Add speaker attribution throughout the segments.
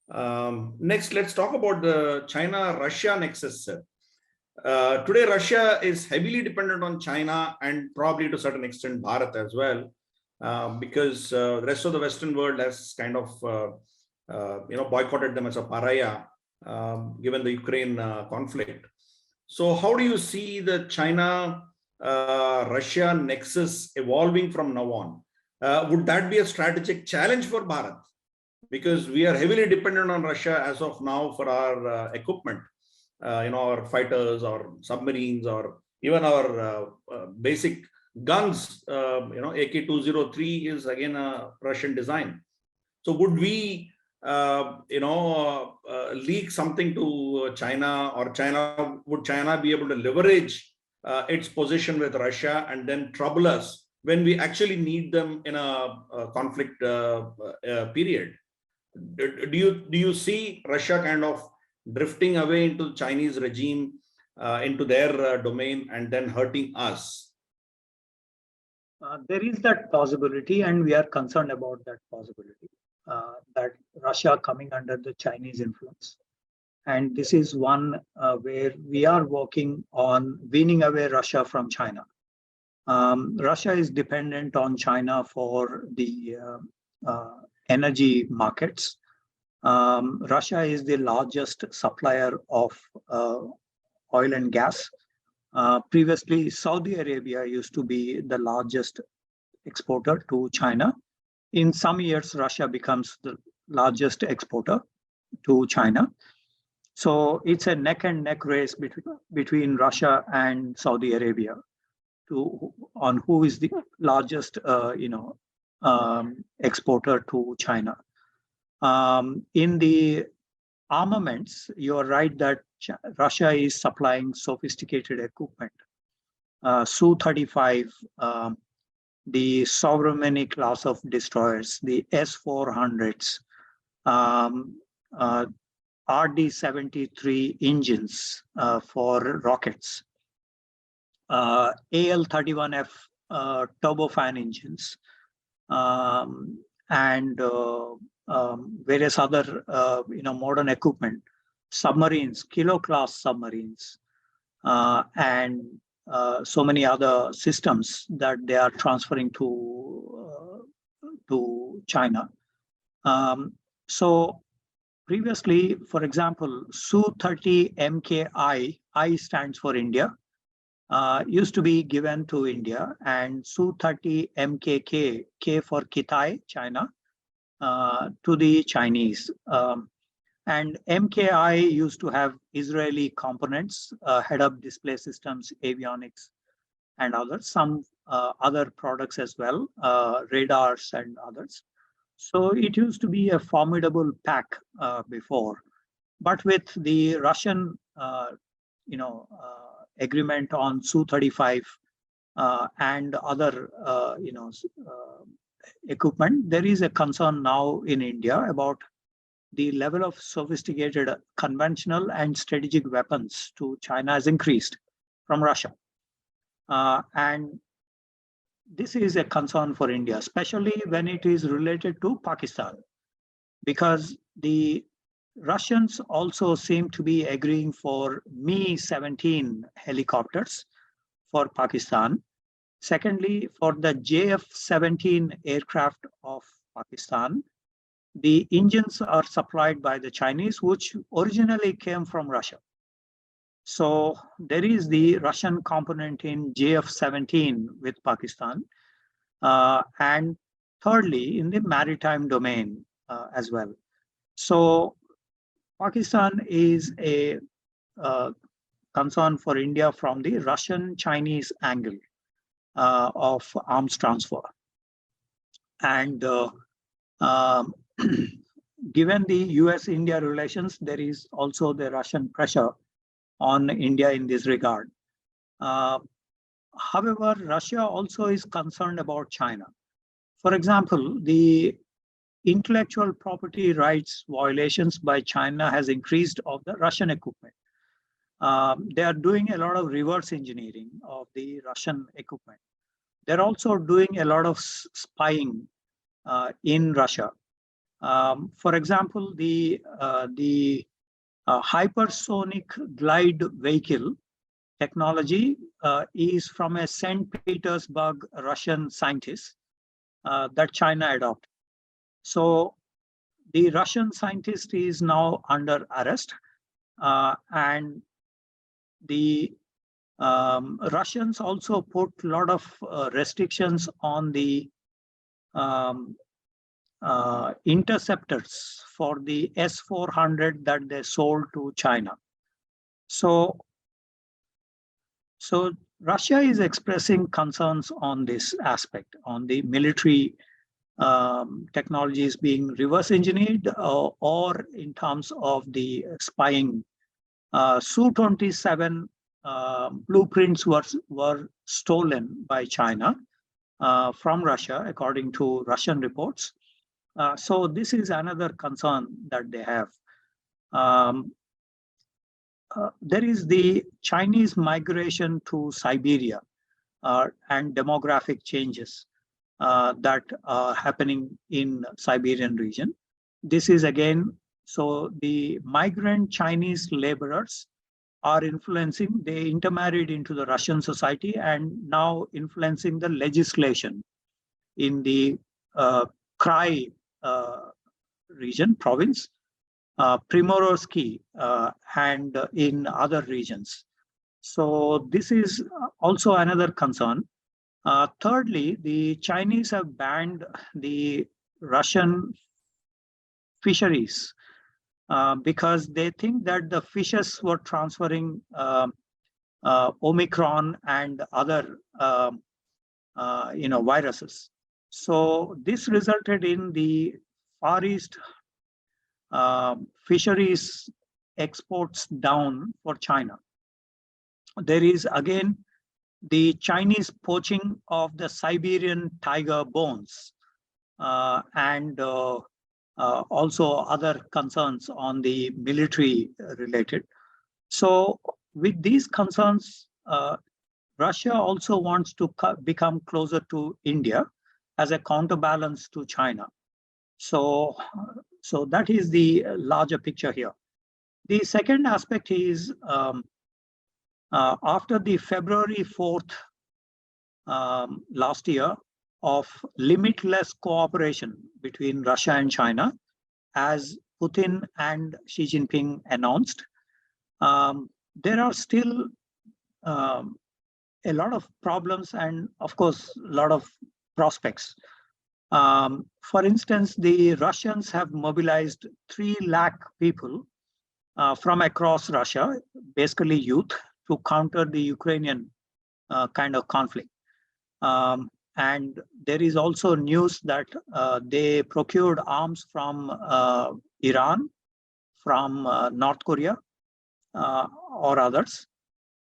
Speaker 1: Next, let's talk about the China-Russia nexus. Today, Russia is heavily dependent on China and probably to a certain extent Bharat as well, because the rest of the Western world has kind of boycotted them as a pariah, given the Ukraine conflict. So how do you see the China-Russia nexus evolving from now on? Would that be a strategic challenge for Bharat? Because we are heavily dependent on Russia as of now for our equipment, our fighters or submarines or even our basic guns. AK-203 is again a Russian design. So would we, leak something to China, or would China be able to leverage its position with Russia and then trouble us when we actually need them in a conflict period? Do you see Russia kind of drifting away into the Chinese regime, into their domain, and then hurting us?
Speaker 2: There is that possibility, and we are concerned about that possibility, that Russia coming under the Chinese influence. And this is one where we are working on weaning away Russia from China. Russia is dependent on China for the energy markets. Russia is the largest supplier of oil and gas. Previously, Saudi Arabia used to be the largest exporter to China. In some years, Russia becomes the largest exporter to China. So it's a neck and neck race between Russia and Saudi Arabia on who is the largest exporter to China. In the armaments, you're right that Russia is supplying sophisticated equipment. Su-35, the Sovereign class of destroyers, the S-400s, RD-73 engines for rockets, AL-31F turbofan engines, and various other modern equipment, submarines, kilo-class submarines, and so many other systems that they are transferring to China. So previously, for example, Su-30 MKI, I stands for India, used to be given to India, and Su-30 MKK, K for Kitai, China, to the Chinese. And MKI used to have Israeli components, head-up display systems, avionics, and others, some other products as well, radars and others. So it used to be a formidable pack before. But with the Russian, agreement on Su-35 and other, equipment, there is a concern now in India about the level of sophisticated conventional and strategic weapons to China has increased from Russia. And this is a concern for India, especially when it is related to Pakistan, because the Russians also seem to be agreeing for Mi-17 helicopters for Pakistan. Secondly, for the JF-17 aircraft of Pakistan, the engines are supplied by the Chinese, which originally came from Russia. So there is the Russian component in JF-17 with Pakistan. And thirdly, in the maritime domain as well. So Pakistan is a concern for India from the Russian-Chinese angle of arms transfer. And given the US-India relations, there is also the Russian pressure on India in this regard. However, Russia also is concerned about China. For example, the intellectual property rights violations by China has increased of the Russian equipment. They are doing a lot of reverse engineering of the Russian equipment. They're also doing a lot of spying in Russia. For example, the hypersonic glide vehicle technology is from a St. Petersburg Russian scientist that China adopted. So the Russian scientist is now under arrest, and the Russians also put a lot of restrictions on the interceptors for the S-400 that they sold to China. So Russia is expressing concerns on this aspect, on the military technologies being reverse engineered or in terms of the spying. Su-27 blueprints were stolen by China from Russia, according to Russian reports. So this is another concern that they have. There is the Chinese migration to Siberia and demographic changes that are happening in Siberian region. This is again, so the migrant Chinese laborers are influencing, they intermarried into the Russian society and now influencing the legislation in the Krai region, province, Primorovsky, and in other regions. So this is also another concern. Thirdly, the Chinese have banned the Russian fisheries because they think that the fishes were transferring Omicron and other viruses. So this resulted in the Far East fisheries exports down for China. There is again the Chinese poaching of the Siberian tiger bones and also other concerns on the military related. So with these concerns, Russia also wants to become closer to India as a counterbalance to China. So that is the larger picture here. The second aspect is after the February 4th last year of limitless cooperation between Russia and China, as Putin and Xi Jinping announced, there are still a lot of problems and, of course, a lot of prospects. For instance, the Russians have mobilized 3 lakh people from across Russia, basically youth, to counter the Ukrainian kind of conflict. And there is also news that they procured arms from Iran, from North Korea, or others,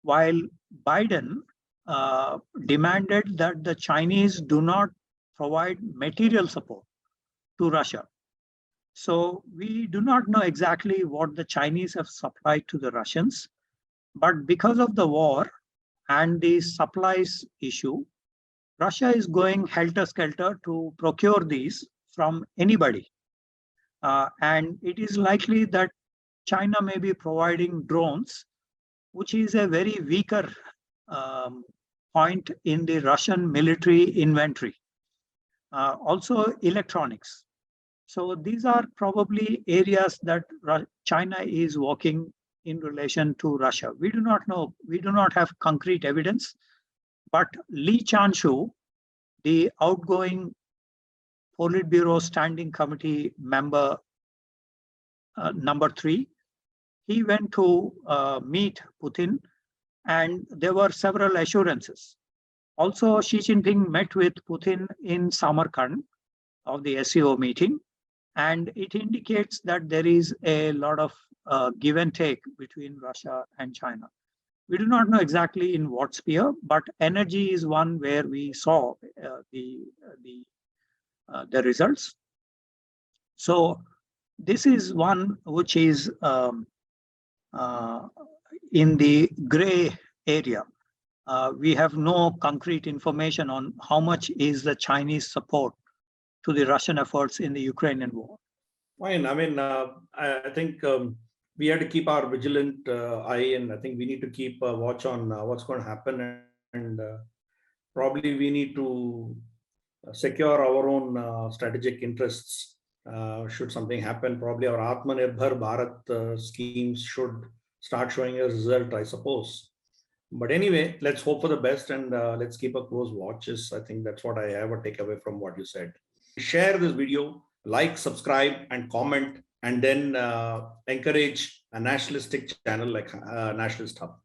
Speaker 2: while Biden demanded that the Chinese do not provide material support to Russia. So we do not know exactly what the Chinese have supplied to the Russians, but because of the war and the supplies issue, Russia is going helter-skelter to procure these from anybody. And it is likely that China may be providing drones, which is a very weaker point in the Russian military inventory. Also electronics. So these are probably areas that China is working in relation to Russia. We do not know, we do not have concrete evidence, but Li Chanshu, the outgoing Politburo Standing Committee member number 3, he went to meet Putin, and there were several assurances. Also, Xi Jinping met with Putin in Samarkand of the SCO meeting, and it indicates that there is a lot of give and take between Russia and China. We do not know exactly in what sphere, but energy is one where we saw the results. So this is one which is in the gray area. We have no concrete information on how much is the Chinese support to the Russian efforts in the Ukrainian war.
Speaker 1: Fine. I mean, I think we have to keep our vigilant eye, and I think we need to keep a watch on what's going to happen, and probably we need to secure our own strategic interests. Should something happen, probably our Atmanirbhar Bharat schemes should start showing a result, I suppose. But anyway, let's hope for the best, and let's keep a close watch. I think that's what I have a takeaway from what you said. Share this video, like, subscribe, and comment, and then encourage a nationalistic channel like Nationalist Hub.